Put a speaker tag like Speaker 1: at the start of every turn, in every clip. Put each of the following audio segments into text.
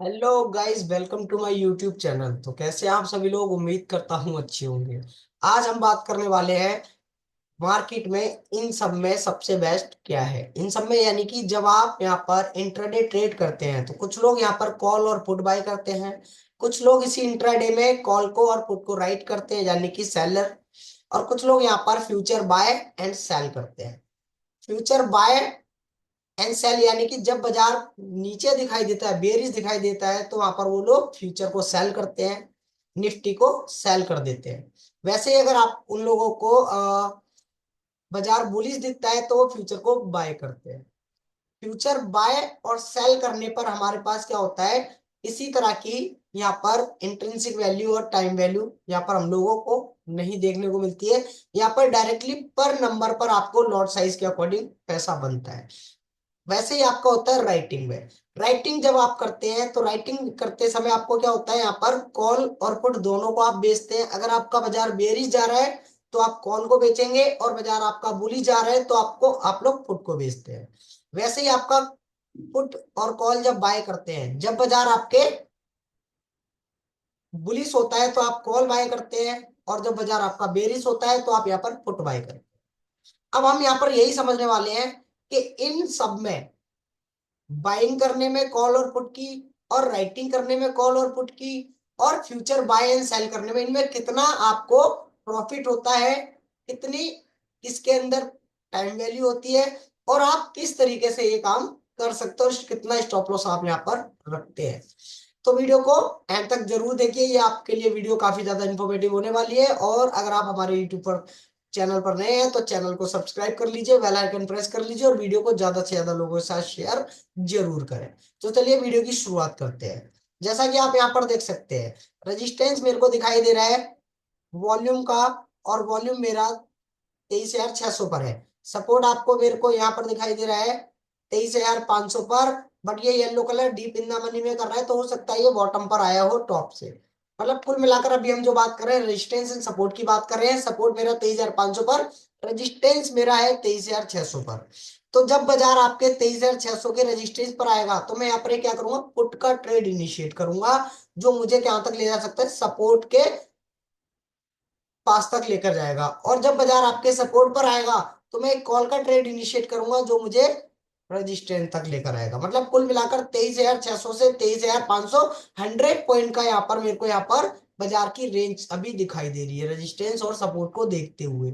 Speaker 1: Hello guys, welcome to my YouTube channel. तो कैसे हैं आप सभी लोग? उम्मीद करता हूँ अच्छे होंगे। आज हम बात करने वाले हैं मार्केट में इन सब में सबसे बेस्ट क्या है। इन सब में यानी कि जब आप यहाँ पर इंट्राडे ट्रेड करते हैं तो कुछ लोग यहाँ पर कॉल और पुट बाय करते हैं। कुछ लोग इसी इंट्राडे में कॉल को और पुट को राइट करते हैं यानी कि सेलर। और कुछ लोग यहाँ पर फ्यूचर बाय एंड सेल करते हैं। फ्यूचर बाय एंड सेल यानी कि जब बाजार नीचे दिखाई देता है, बेरिश दिखाई देता है, तो वहां पर वो लोग फ्यूचर को सेल करते हैं, निफ्टी को सेल कर देते हैं। वैसे ही अगर आप उन लोगों को बाजार बुलिश दिखता है तो वो फ्यूचर को बाय करते हैं। फ्यूचर बाय और सेल करने पर हमारे पास क्या होता है, इसी तरह की यहाँ पर इंट्रिंसिक वैल्यू और टाइम वैल्यू यहाँ पर हम लोगों को नहीं देखने को मिलती है। यहाँ पर डायरेक्टली पर नंबर पर आपको लॉट साइज के अकॉर्डिंग पैसा बनता है। वैसे ही आपका होता है राइटिंग में। राइटिंग जब आप करते हैं तो राइटिंग करते समय आपको क्या होता है, यहाँ पर कॉल और पुट दोनों को आप बेचते हैं। अगर आपका बाजार बेरिश जा रहा है तो आप कॉल को बेचेंगे, और बाजार आपका बुलिश जा रहा है तो आपको आप लोग पुट को बेचते हैं। वैसे ही आपका पुट और कॉल जब बाय करते हैं, जब बाजार आपके बुलिश होता है तो आप कॉल बाय करते हैं, और जब बाजार आपका बेरिश होता है तो आप यहाँ पर पुट बाय करते हैं। अब हम यहाँ पर यही समझने वाले हैं कि इन सब में बाइंग करने में कॉल और पुट की, और राइटिंग करने में कॉल और पुट की, और फ्यूचर बाय एंड सेल करने में, इनमें कितना आपको प्रॉफिट होता है, कितनी इसके अंदर टाइम वैल्यू होती है, और आप किस तरीके से ये काम कर सकते हो, कितना स्टॉप लॉस आप यहाँ पर रखते हैं। तो वीडियो को एंड तक जरूर देखिए, ये आपके लिए वीडियो काफी ज्यादा इंफॉर्मेटिव होने वाली है। और अगर आप हमारे यूट्यूब पर चैनल पर नए हैं तो चैनल को सब्सक्राइब कर लीजिए, बेल आइकन प्रेस कर लीजिए, और वीडियो को ज्यादा से ज्यादा लोगों के साथ शेयर जरूर करें। तो चलिए वीडियो की शुरुआत करते हैं। जैसा कि आप यहाँ पर देख सकते हैं, रेजिस्टेंस मेरे को दिखाई दे रहा है वॉल्यूम का, और वॉल्यूम मेरा 23,600 पर है। सपोर्ट आपको मेरे को यहाँ पर दिखाई दे रहा है 23,500 पर। बट ये yellow colour deep in the money में कर रहा है, तो हो सकता है ये बॉटम पर आया हो टॉप से। मतलब कुल मिलाकर अभी हम जो बात कर रहे हैं रेजिस्टेंस एंड सपोर्ट की बात कर रहे हैं। सपोर्ट मेरा 23,500 पर, रेजिस्टेंस मेरा है 23,600 पर। तो जब बाजार आपके 23,600 के रेजिस्टेंस पर आएगा तो मैं यहाँ पर क्या करूंगा, पुट का ट्रेड इनिशिएट करूंगा, जो मुझे क्या तक ले जा सकता है, सपोर्ट के पास तक लेकर जाएगा। और जब बाजार आपके सपोर्ट पर आएगा तो मैं एक कॉल का ट्रेड इनिशिएट करूंगा, जो मुझे रजिस्टेंस तक लेकर आएगा। मतलब कुल मिलाकर 23,600 से 23,500, 100 पॉइंट का यहाँ पर मेरे को यहाँ पर बाजार की रेंज अभी दिखाई दे रही है, रेजिस्टेंस और सपोर्ट को देखते हुए।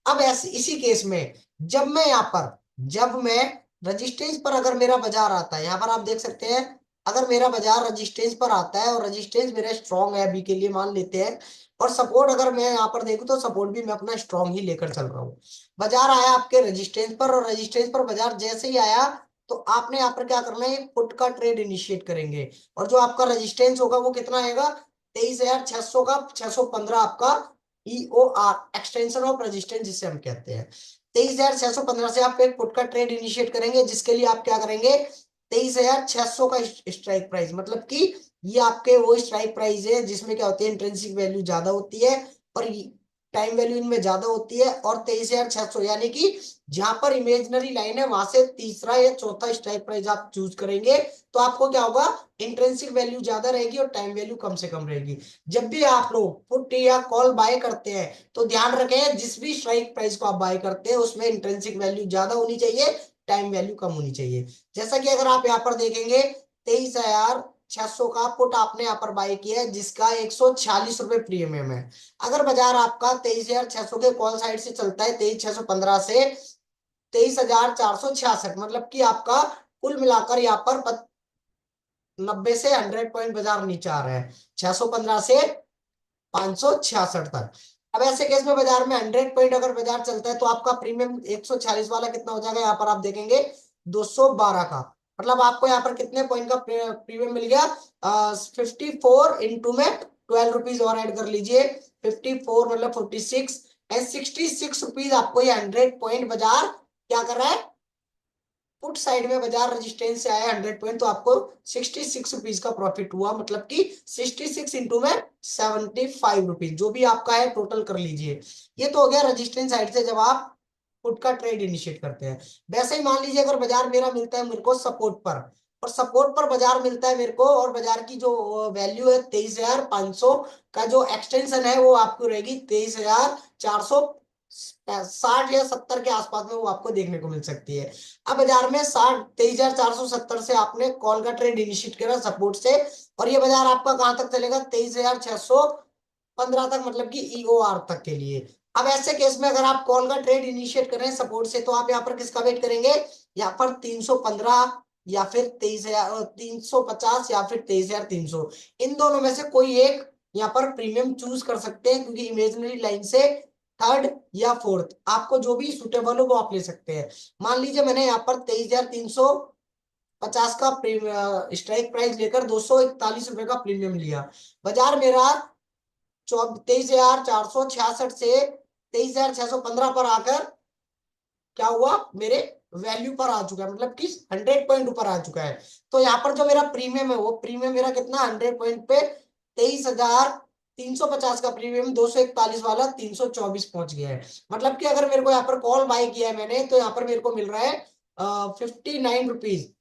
Speaker 1: अब ऐसे इसी केस में जब मैं यहाँ पर, जब मैं रजिस्टेंस पर अगर मेरा बाजार आता है, यहाँ पर आप देख सकते हैं, अगर मेरा बाजार रजिस्टेंस पर आता है और रजिस्टेंस मेरा स्ट्रॉन्ग है अभी के लिए मान लेते हैं, और सपोर्ट अगर मैं यहाँ पर देखूं तो सपोर्ट भी मैं अपना स्ट्रॉन्ग ही लेकर चल रहा हूँ। बाजार आया आपके रेजिस्टेंस पर, और रेजिस्टेंस पर बाजार जैसे ही आया तो आपने यहाँ पर क्या करना है, पुट का ट्रेड इनिशिएट करेंगे। और जो आपका रेजिस्टेंस होगा वो कितना आएगा, 23,600 का 615 आपका EOR, एक्सटेंशन ऑफ रेजिस्टेंस जिसे हम कहते हैं। 23,615 से आप एक पुट का ट्रेड इनिशिएट करेंगे, जिसके लिए आप क्या करेंगे, 23,600 का स्ट्राइक प्राइस, मतलब कि ये आपके वो स्ट्राइक प्राइस है जिसमें क्या होती है, इंट्रिंसिक वैल्यू ज्यादा होती है और टाइम वैल्यू इनमें ज्यादा होती है। और 23,600 यानी कि जहां पर इमेजनरी लाइन है वहां से तीसरा या चौथा स्ट्राइक प्राइस आप चूज करेंगे, तो आपको क्या होगा, इंट्रिंसिक वैल्यू ज्यादा रहेगी और टाइम वैल्यू कम से कम रहेगी। जब भी आप लोग पुट या कॉल बाय करते हैं तो ध्यान रखें, जिस भी स्ट्राइक प्राइस को आप बाय करते हैं उसमें इंट्रिंसिक वैल्यू ज्यादा होनी चाहिए, टाइम वैल्यू कम होनी चाहिए। जैसा कि अगर आप यहाँ पर देखेंगे, 23,600 का पुट आपने यहाँ पर बाय किया है, जिसका 146 रुपए प्रीमियम है। अगर बाजार आपका 23,600 के कॉल साइड से चलता है, 23,615 से 23,466, मतलब कि आपका कुल मिलाकर यहाँ पर 90 से 100 पॉइंट बाजार नीचे आ रहा है, 615 से 566 तक। अब ऐसे केस में बाजार में 100 पॉइंट अगर बाजार चलता है तो आपका प्रीमियम 146 वाला कितना हो जाएगा, यहाँ पर आप देखेंगे 212 का। मतलब आपको यहाँ पर कितने पॉइंट का प्रीमियम मिल गया, 54 में 12 रुपीज और ऐड कर लीजिए, 54 मतलब 46, एंड 66 रुपीज आपको ये 100 पॉइंट बाजार क्या कर रहा है, पुट साइड में बाजार रेजिस्टेंस से आया 100 पॉइंट, तो आपको 66 रुपीज का प्रॉफिट हुआ। मतलब कि 66 इंटू में 75 रुपीज, जो भी आपका है टोटल कर लीजिए। ये तो हो गया रेजिस्टेंस साइड से जब आप पुट का ट्रेड इनिशिएट करते हैं। वैसे ही मान लीजिए अगर बाजार मेरा मिलता है मेरे को सपोर्ट पर, और सपोर्ट पर बाजार मिलता है मेरे को, और बाजार की जो वैल्यू है 23,500 का, जो एक्सटेंशन है वो आपको रहेगी 23,460 या 70 के आसपास में वो आपको देखने को मिल सकती है। अब बाजार में 23,470 से आपने कॉल का ट्रेड इनिशिएट करा सपोर्ट से, और ये बाजार आपका कहां तक चलेगा, 23,615 तक, मतलब कि ईओआर तक के लिए। अब ऐसे केस में अगर आप कॉल का ट्रेड इनिशिएट कर रहे हैं सपोर्ट से, तो आप यहाँ पर किसका वेट करेंगे, यहाँ पर 315 या फिर 23,000, 350 या फिर 23,300, इन दोनों में से कोई एक यहाँ पर प्रीमियम चूज कर सकते हैं, क्योंकि इमेजिनरी लाइन से थर्ड या फोर्थ आपको जो भी सुटेबल हो वो आप ले सकते हैं। मान लीजिए मैंने यहाँ पर 23,350 का स्ट्राइक प्राइस लेकर 241 रुपए का प्रीमियम लिया। बाजार मेरा 23,466 से 23,615 पर आकर क्या हुआ, मेरे वैल्यू पर आ चुका है, मतलब कि 100 पॉइंट ऊपर आ चुका है। तो यहाँ पर जो मेरा प्रीमियम है वो प्रीमियम मेरा कितना, 100 पॉइंट पे 23,350 का प्रीमियम 241 वाला 324 पहुंच गया है। मतलब कि अगर मेरे को यहाँ पर कॉल बाय किया है मैंने, तो यहाँ पर मेरे को मिल रहा है 59 रुपीज,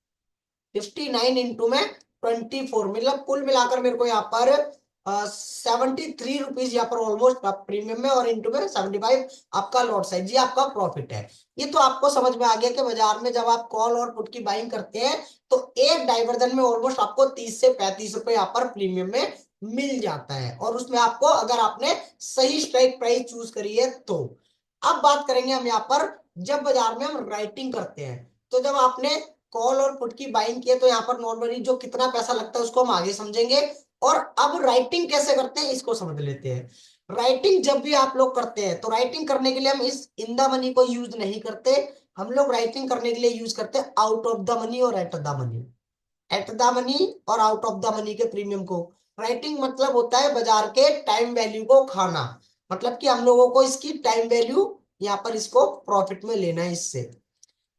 Speaker 1: 59 इंटू में 24, मतलब कुल मिलाकर मेरे को यहाँ पर 73 रुपीज यहाँ पर ऑलमोस्ट प्रीमियम में, और इंटू में 75 आपका लॉट साइज, ये आपका प्रॉफिट है। ये तो आपको समझ में आ गया कि बाजार में जब आप कॉल और पुट की बाइंग करते हैं तो एक डाइवर्जन में ऑलमोस्ट आपको 30 से 35 रुपए यहाँ पर प्रीमियम में मिल जाता है, और उसमें आपको अगर आपने सही स्ट्राइक प्राइस चूज करी है तो। अब बात करेंगे हम यहाँ पर, जब बाजार में हम राइटिंग करते हैं, तो जब आपने कॉल और पुट की बाइंग की है तो यहाँ पर नॉर्मली जो कितना पैसा लगता है उसको हम आगे समझेंगे। और अब राइटिंग कैसे करते हैं इसको समझ लेते हैं। राइटिंग जब भी आप लोग करते हैं तो राइटिंग करने के लिए हम इस इन द मनी को यूज नहीं करते, हम लोग राइटिंग करने के लिए यूज करते हैं आउट ऑफ द मनी और at the money. At the money और आउट ऑफ द मनी के प्रीमियम को, राइटिंग मतलब होता है बाजार के टाइम वैल्यू को खाना, मतलब कि हम लोगों को इसकी टाइम वैल्यू यहाँ पर इसको प्रॉफिट में लेना है इससे।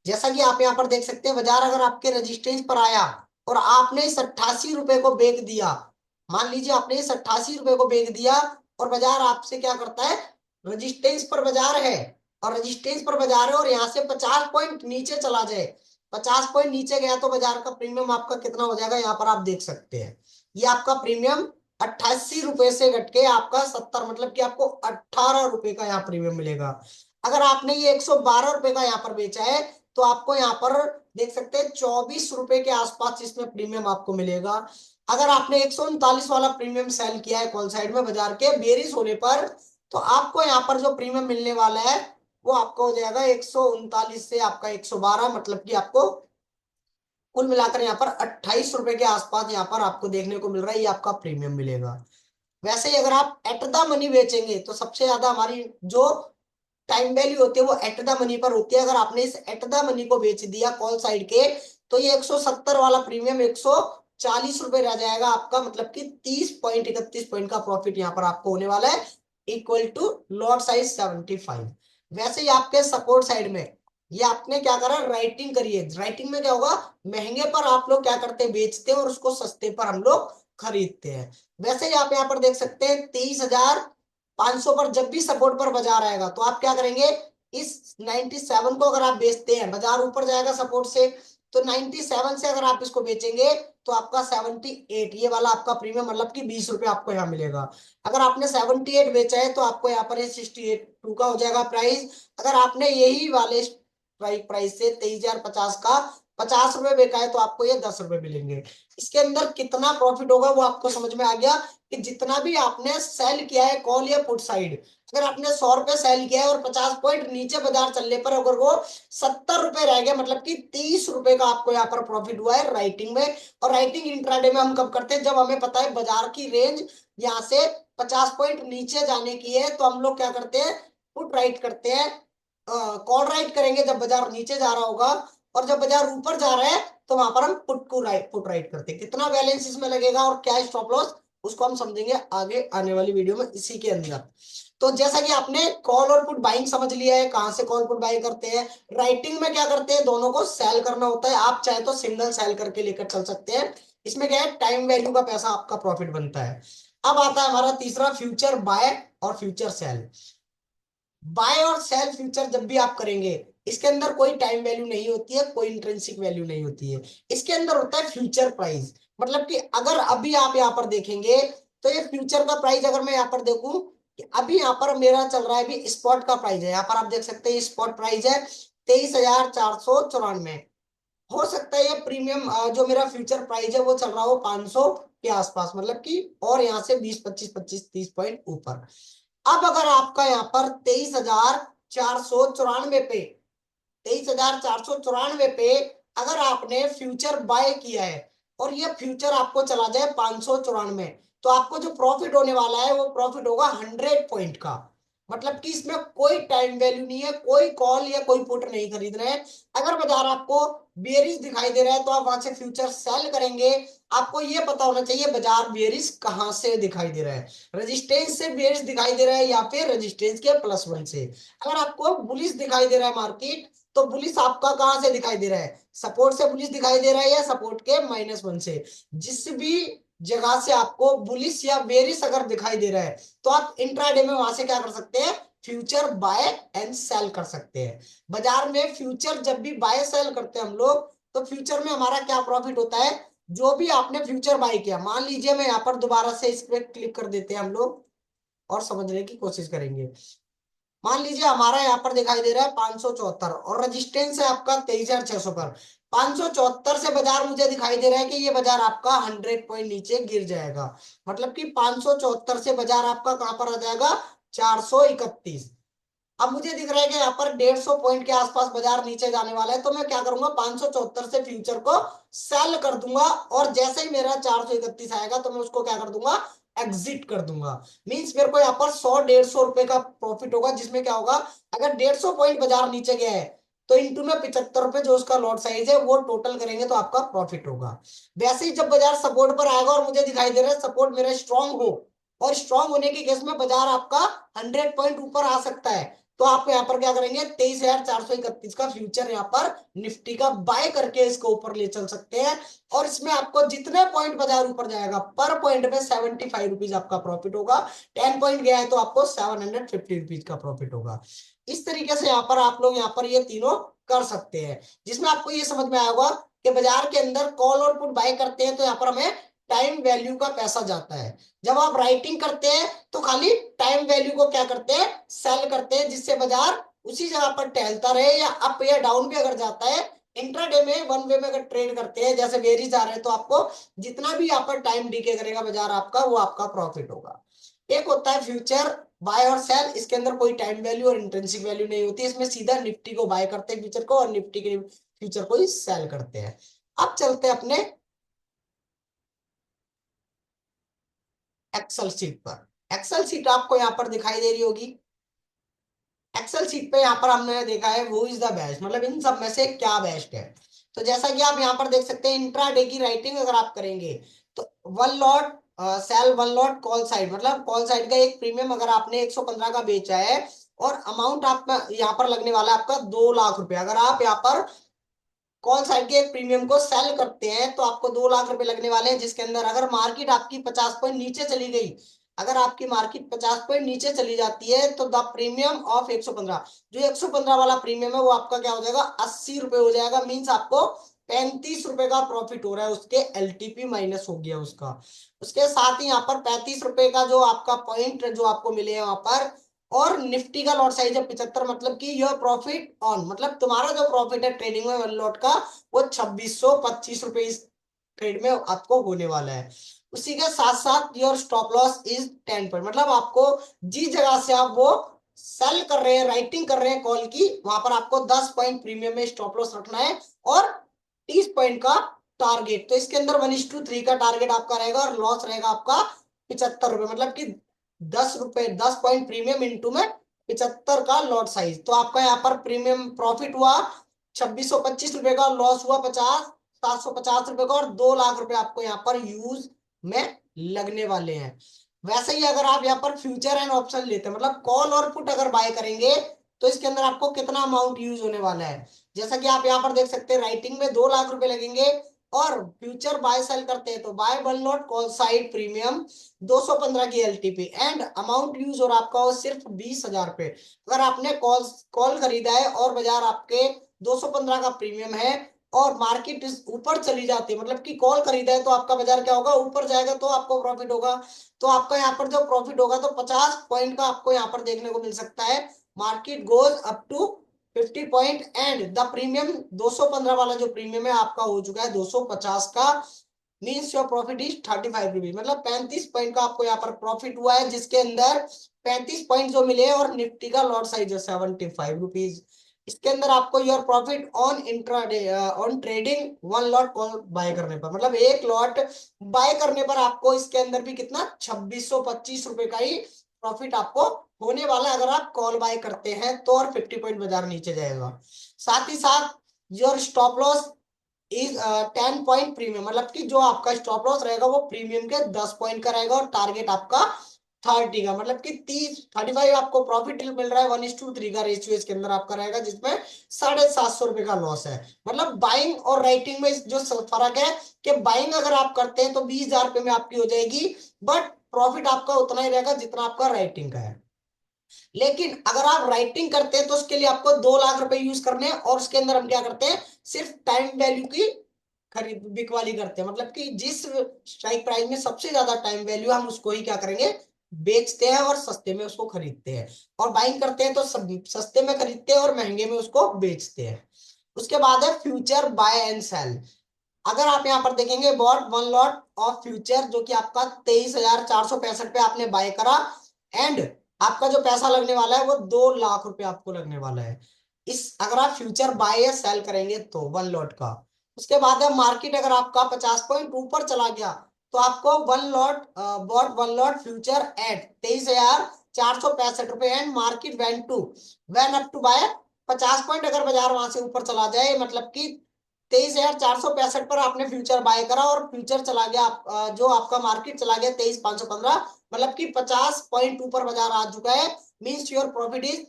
Speaker 1: जैसा कि आप यहाँ पर देख सकते हैं, बाजार अगर आपके रेजिस्टेंस पर आया और आपने इस 88 रुपए को बेच दिया, मान लीजिए आपने इस 88 रुपए को बेच दिया, और बाजार आपसे क्या करता है, रेजिस्टेंस पर बाजार है, और रेजिस्टेंस पर बाजार है और यहाँ से 50 पॉइंट नीचे चला जाए, 50 पॉइंट नीचे गया तो बाजार का प्रीमियम आपका कितना हो जाएगा, यहाँ पर आप देख सकते हैं। ये आपका प्रीमियम 88 रुपए से घट के आपका 70, मतलब कि आपको 18 रुपए का यहाँ प्रीमियम मिलेगा। अगर आपने ये 112 रुपए का यहाँ पर बेचा है, तो आपको यहाँ पर देख सकते हैं 24 रुपए के आसपास इसमें प्रीमियम आपको मिलेगा। अगर आपने 139 वाला प्रीमियम सेल किया है कॉल साइड में बाजार के बेरिश होने पर, तो आपको यहाँ पर जो प्रीमियम मिलने वाला है वो आपको हो जाएगा 139 से आपका 112, मतलब कि आपको कुल मिलाकर यहाँ पर 28 रुपए के आसपास यहाँ पर आपको देखने को मिल रहा है, ये आपका प्रीमियम मिलेगा। वैसे ही अगर आप एट द मनी बेचेंगे तो सबसे ज्यादा हमारी जो टाइम वैल्यू होती है वो एट द मनी पर होती है। अगर आपने इस एट द मनी को बेच दिया कॉल साइड के, तो ये 170 वाला प्रीमियम 140 रुपए रह जाएगा आपका, मतलब कि 30.31 पॉइंट का प्रॉफिट यहाँ पर आपको होने वाला है, इक्वल टू लॉट साइज 75। वैसे ही आपके सपोर्ट साइड में ये आपने क्या करा, राइटिंग करिए। राइटिंग में क्या होगा, महंगे पर आप लोग क्या करते हैं, बेचते हैं, और उसको सस्ते पर हम लोग खरीदते हैं। वैसे ही आप यहाँ पर देख सकते हैं 30,500 पर जब भी सपोर्ट पर बाजार आएगा तो आप क्या करेंगे, इस 97 को अगर आप बेचते हैं, बाजार ऊपर जाएगा सपोर्ट से, तो 97 से अगर आप इसको बेचेंगे तो आपका 78, ये वाला आपका प्रीमियम, मतलब कि 20 रुपए आपको यहाँ मिलेगा। अगर आपने 78 बेचा है तो आपको यहाँ पर 68 का हो जाएगा प्राइस। अगर आपने यही वाले प्राइस से 23,050 का 50 रुपए बेचा है तो आपको ये 10 रुपए मिलेंगे। इसके अंदर कितना प्रॉफिट होगा वो आपको समझ में आ गया, कि जितना भी आपने सेल किया है कॉल या पुट साइड, अगर आपने 100 रुपए सेल किया है और 50 पॉइंट नीचे बाजार चलने पर अगर वो 70 रुपए रह गए, मतलब कि 30 रुपए का आपको यहाँ पर प्रॉफिट हुआ है राइटिंग में। और राइटिंग इंट्राडे में हम कब करते हैं, जब हमें पता है बाजार की रेंज यहाँ से 50 पॉइंट नीचे जाने की है, तो हम लोग क्या करते हैं, पुट राइट करते हैं। कॉल राइट करेंगे जब बाजार नीचे जा रहा होगा, और जब बाजार ऊपर जा रहा है तो वहां पर हम पुट राइट करते हैं। कितना बैलेंस इसमें लगेगा और क्या स्टॉप लॉस, उसको हम समझेंगे आगे आने वाली वीडियो में इसी के अंदर। तो जैसा कि आपने कॉल और पुट बाइंग समझ लिया है, कहां से कॉल पुट बाइंग करते हैं। राइटिंग में क्या करते हैं, दोनों को सेल करना होता है, आप चाहे तो सिंगल सेल करके लेकर चल सकते हैं। इसमें क्या है, टाइम वैल्यू का पैसा आपका प्रॉफिट बनता है। अब आता है हमारा तीसरा, फ्यूचर बाय और फ्यूचर सेल। बाय और सेल फ्यूचर जब भी आप करेंगे, इसके अंदर कोई टाइम वैल्यू नहीं होती है, कोई इंट्रिंसिक वैल्यू नहीं होती है। इसके अंदर होता है फ्यूचर प्राइस। मतलब कि अगर अभी आप यहाँ पर देखेंगे तो ये फ्यूचर का प्राइस अगर मैं यहाँ पर देखूं कि अभी यहाँ पर मेरा चल रहा है, अभी स्पॉट का प्राइस है, यहाँ पर आप देख सकते हैं स्पॉट प्राइस है 23,494। हो सकता है ये प्रीमियम जो मेरा फ्यूचर प्राइस है वो चल रहा हो 500 के आसपास, मतलब कि और यहाँ से 20, 25, 25, 30 पॉइंट ऊपर। अब अगर आपका यहाँ पर 23,494 पे, 23,494 पे अगर आपने फ्यूचर बाय किया है और ये फ्यूचर आपको चला जाए 594, तो आपको जो प्रॉफिट होने वाला है वो प्रॉफिट होगा 100 पॉइंट का। मतलब कि इसमें कोई टाइम वैल्यू नहीं है, कोई कॉल या कोई पुट नहीं खरीदना है। अगर बाजार आपको बेरिश दिखाई दे रहा है तो आप वहां से फ्यूचर सेल करेंगे। आपको ये पता होना चाहिए बाजार बेरिश कहां से दिखाई दे रहा है, रेजिस्टेंस से बेरिश दिखाई दे रहा है या फिर रेजिस्टेंस के +1 से। अगर आपको बुलिश दिखाई दे रहा है मार्केट, तो बुलिश आपका कहां से दिखाई दे रहा है, सपोर्ट से बुलिश दिखाई दे रहा है या सपोर्ट के -1 से। जिस भी जगह से आपको बुलिश या बेरिश अगर दिखाई दे रहा है तो आप इंट्राडे में वहां से क्या कर सकते हैं, फ्यूचर बाय एंड सेल कर सकते हैं। बाजार में फ्यूचर जब भी बाय सेल करते हैं हम लोग, तो फ्यूचर में हमारा क्या प्रॉफिट होता है, जो भी आपने फ्यूचर बाय किया, मान लीजिए मैं यहाँ पर दोबारा से इस पे क्लिक कर देते हैं हम लोग और समझने की कोशिश करेंगे। मान लीजिए हमारा यहाँ पर दिखाई दे रहा है 574 और रजिस्टेंस है आपका 23,600 पर। 574 से बाजार मुझे दिखाई दे रहा है कि ये बाजार आपका 100 पॉइंट नीचे गिर जाएगा। मतलब कि 574 से बाजार आपका कहां पर आ जाएगा, 431। अब मुझे दिख रहा है कि यहाँ पर 150 पॉइंट के आसपास बाजार नीचे जाने वाला है, तो मैं क्या करूंगा, 574 से फ्यूचर को सेल कर दूंगा और जैसे ही मेरा 431 आएगा तो मैं उसको क्या कर दूंगा, एग्जिट कर दूंगा। मींस मेरे को यहाँ पर 100-150 रुपए का प्रॉफिट होगा, जिसमें क्या होगा, अगर 150 पॉइंट बाजार नीचे गया है तो इंटू में 75 रुपए जो उसका लॉट साइज है वो टोटल करेंगे तो आपका प्रॉफिट होगा। वैसे ही जब बाजार सपोर्ट पर आएगा और मुझे दिखाई दे रहा है सपोर्ट मेरा स्ट्रांग हो, और स्ट्रांग होने के केस में बाजार आपका 100 पॉइंट ऊपर आ सकता है, तो आप यहाँ पर क्या करेंगे, 23,431 का फ्यूचर यहाँ पर निफ्टी का बाय करके इसको ऊपर ले चल सकते हैं। और इसमें आपको जितने पॉइंट बाजार ऊपर जाएगा पर पॉइंट पे 75 रुपीज आपका प्रॉफिट होगा। 10 पॉइंट गया है तो आपको 750 रुपीज का प्रॉफिट होगा। इस तरीके से यहाँ पर आप लोग यहाँ पर ये तीनों कर सकते हैं, जिसमें आपको ये समझ में आएगा कि बाजार के अंदर कॉल और पुट बाय करते हैं तो यहाँ पर हमें टाइम वैल्यू का पैसा जाता है। जब आप राइटिंग करते हैं तो खाली टाइम वैल्यू को क्या करते हैं, सेल करते हैं, जिससे बाजार उसी जगह पर टहलता रहे या अप या डाउन भी अगर जाता है। इंट्राडे में वन वे में अगर ट्रेड करते हैं, जैसे वेरीज आ रहे हैं, तो आपको जितना भी यहाँ पर टाइम डीके करेगा बाजार आपका, वो आपका प्रॉफिट होगा। एक होता है फ्यूचर बाय और सेल, इसके अंदर कोई टाइम वैल्यू और इंट्रिंसिक वैल्यू नहीं होती, इसमें सीधा निफ्टी को बाय करते हैं फ्यूचर को और निफ्टी के फ्यूचर को ही सेल करते हैं। अब चलते हैं अपने एक्सेल शीट पर। एक्सेल शीट आपको यहाँ पर दिखाई दे रही होगी। एक्सेल शीट पे यहाँ पर हमने देखा है वो इज द बेस्ट, मतलब इन सब में से क्या बेस्ट है। तो जैसा कि आप यहाँ पर देख सकते हैं इंट्राडे की राइटिंग अगर आप करेंगे तो one lot sell, one lot call side, मतलब कॉल साइड का एक प्रीमियम अगर आपने 115 का बेचा है और अमाउंट आपका यहाँ पर लगने वाला है आपका 2 लाख रुपए। अगर आप यहाँ पर कॉल साइड के एक प्रीमियम को सेल करते हैं तो आपको 2 लाख रुपए लगने वाले हैं, जिसके अंदर अगर मार्केट आपकी 50 पॉइंट नीचे चली गई, अगर आपकी मार्केट 50 पॉइंट नीचे चली जाती है तो द प्रीमियम ऑफ 115, जो 115 वाला प्रीमियम है वो आपका क्या हो जाएगा, 80 रुपए हो जाएगा। मीन्स आपको 35 रुपए का प्रॉफिट हो रहा है, उसके एलटीपी माइनस हो गया उसका। उसके साथ ही यहाँ पर 35 रुपए का जो आपका पॉइंट जो आपको मिले हैं वहां पर, और निफ्टी का लॉट साइज है 75, मतलब कि योर प्रॉफिट ऑन, मतलब तुम्हारा जो प्रॉफिट है ट्रेडिंग में वन लॉट का, वो 2625 रुपए इस ट्रेड में आपको होने वाला है। उसी के साथ साथ your stop loss is 10 point, मतलब आपको जिस जगह से आप वो सेल कर रहे हैं, राइटिंग कर रहे हैं कॉल की, वहां पर आपको 10 पॉइंट प्रीमियम में स्टॉप लॉस रखना है और 30 पॉइंट का टारगेट। तो इसके अंदर 1:3 का टारगेट आपका रहेगा और लॉस रहेगा आपका 75 रुपए, मतलब कि 10 रुपए, 10 पॉइंट प्रीमियम इंटू में 75 का लॉट साइज। तो आपका यहाँ पर प्रीमियम प्रॉफिट हुआ 2625 रुपए का, लॉस हुआ 750 रुपए का, और 2 लाख रुपए आपको यहाँ पर यूज में लगने वाले हैं। वैसे ही अगर आप यहाँ पर फ्यूचर एंड ऑप्शन लेते हैं, मतलब कॉल और पुट अगर बाय करेंगे, तो इसके अंदर आपको कितना अमाउंट यूज होने वाला है। जैसा कि आप यहाँ पर देख सकते हैं राइटिंग में 2 लाख रुपए लगेंगे, और फ्यूचर बाय सेल करते हैं तो by one lot call side premium 215 की एलटीपी एंड अमाउंट यूज और आपका वो सिर्फ 20,000 रुपए। अगर आपने कॉल कॉल खरीदा है और बाजार आपके 215 का प्रीमियम है और मार्केट ऊपर चली जाती है, मतलब कि कॉल खरीदा है तो आपका बाजार क्या होगा, ऊपर जाएगा तो आपको प्रॉफिट होगा। तो आपका यहाँ पर जो प्रॉफिट होगा तो 50 पॉइंट का आपको यहाँ पर देखने को मिल सकता है। Market goes up to 50 point and the premium 215 वाला जो प्रीमियम है आपका हो चुका है 250 का। Means your profit is 35 rupees, मतलब 35 पॉइंट का आपको यहाँ पर प्रॉफिट हुआ है, जिसके अंदर 35 पॉइंट जो मिले और निफ्टी का लॉट साइज है 75 रुपीज। इसके अंदर आपको your profit on intraday on trading one lot call buy करने पर, मतलब एक लॉट बाय करने पर आपको इसके अंदर भी कितना 2625 रुपए का ही प्रॉफिट आपको होने वाला है अगर आप कॉल बाय करते हैं तो, और 50 पॉइंट बाजार नीचे जाएगा। साथ ही साथ your stop loss is 10 point premium, मतलब कि जो आपका स्टॉप लॉस रहेगा वो प्रीमियम के 10 पॉइंट का रहेगा और टारगेट आपका 30 का, मतलब कि 35 आपको प्रॉफिट मिल रहा है। 1:3 का रेशियो इसके अंदर आपका रहेगा, जिसमें 750 रुपए का लॉस है। मतलब बाइंग और राइटिंग में जो फर्क है कि बाइंग अगर आप करते हैं तो 20,000 रुपए में आपकी हो जाएगी, बट प्रॉफिट आपका उतना ही रहेगा जितना आपका राइटिंग का है। लेकिन अगर आप राइटिंग करते हैं तो उसके लिए आपको 2 लाख रुपए यूज करने हैं, और उसके अंदर हम क्या करते हैं, सिर्फ टाइम वैल्यू की खरीद बिकवाली करते हैं, मतलब कि जिस स्ट्राइक प्राइस में सबसे ज्यादा टाइम वैल्यू हम उसको ही क्या करेंगे, बेचते हैं और सस्ते में उसको खरीदते हैं। और बाइंग करते हैं तो सस्ते में खरीदते हैं और महंगे में उसको बेचते हैं। उसके बाद है फ्यूचर बाय एंड सेल। अगर आप यहाँ पर देखेंगे bot one lot of future जो कि आपका 23,465 पे आपने बाय करा एंड आपका जो पैसा लगने वाला है वो 2 लाख रुपए आपको लगने वाला है, इस अगर आप फ्यूचर बाय या सेल करेंगे तो वन लॉट का। उसके बाद है मार्केट अगर आपका 50 पॉइंट ऊपर चला गया तो आपको one lot bought one lot future at 23,465 रुपए and market went up to by 50 point अगर बाजार वहां से ऊपर चला जाए, मतलब कि 23,465 पर आपने फ्यूचर बाय करा और फ्यूचर चला गया जो आपका मार्केट चला गया 23,515, मतलब कि 50 पॉइंट ऊपर बाजार आ चुका है। Means your profit is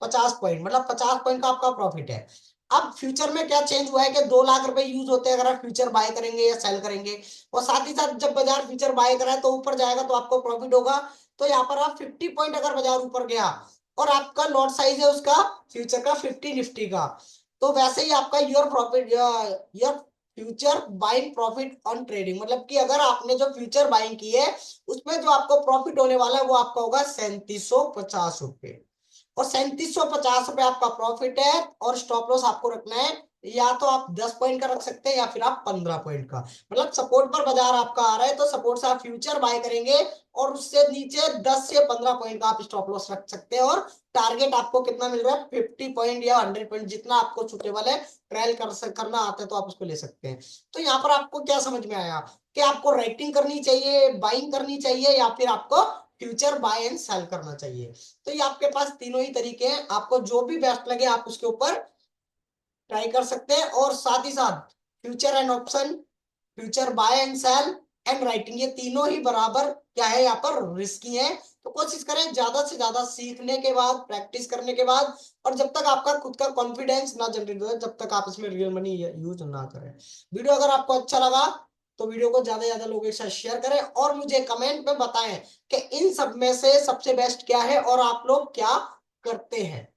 Speaker 1: 50 point, मतलब 50 पॉइंट का आपका प्रॉफिट है। अब फ्यूचर में क्या चेंज हुआ है कि 2 लाख रुपए यूज होते हैं अगर आप फ्यूचर बाय करेंगे या सेल करेंगे। और साथ ही साथ जब बाजार फ्यूचर बाय करा है तो ऊपर जाएगा तो आपको प्रॉफिट होगा। तो यहाँ पर आप 50 पॉइंट अगर बाजार ऊपर गया और आपका लॉट साइज है उसका फ्यूचर का 50 निफ्टी का, तो वैसे ही आपका your profit your future buying profit on trading, मतलब कि अगर आपने जो फ्यूचर बाइंग की है उसमें जो आपको प्रॉफिट होने वाला है वो आपका होगा 3750 रुपए। और 3750 रुपए आपका प्रॉफिट है और स्टॉप लॉस आपको रखना है या तो आप 10 पॉइंट का रख सकते हैं या फिर आप 15 पॉइंट का। मतलब सपोर्ट पर बाजार आपका आ रहा है तो सपोर्ट से आप फ्यूचर बाय करेंगे और उससे नीचे 10 से 15 पॉइंट का आप स्टॉप लॉस रख सकते हैं। और टारगेट आपको कितना मिल रहा है, 50 पॉइंट या 100 पॉइंट, जितना आपको सुटेबल है ट्रायल करना आता है तो आप उसको ले सकते हैं। तो यहाँ पर आपको क्या समझ में आया कि आपको राइटिंग करनी चाहिए, बाइंग करनी चाहिए, या फिर आपको फ्यूचर बाय एंड सेल करना चाहिए। तो ये आपके पास तीनों ही तरीके हैं, आपको जो भी बेस्ट लगे आप उसके ऊपर ट्राई कर सकते हैं। और साथ ही साथ future and option, future buy and sell and writing, ये तीनों ही बराबर क्या है यहाँ पर रिस्की है। तो कोशिश करें ज्यादा से ज्यादा सीखने के बाद, प्रैक्टिस करने के बाद, और जब तक आपका खुद का कॉन्फिडेंस ना जनरेट हो जब तक आप इसमें रियल मनी यूज ना करें। वीडियो अगर आपको अच्छा लगा तो वीडियो को ज्यादा से ज्यादा लोगों के साथ शेयर करें और मुझे कमेंट में बताएं कि इन सब में से सबसे बेस्ट क्या है और आप लोग क्या करते हैं।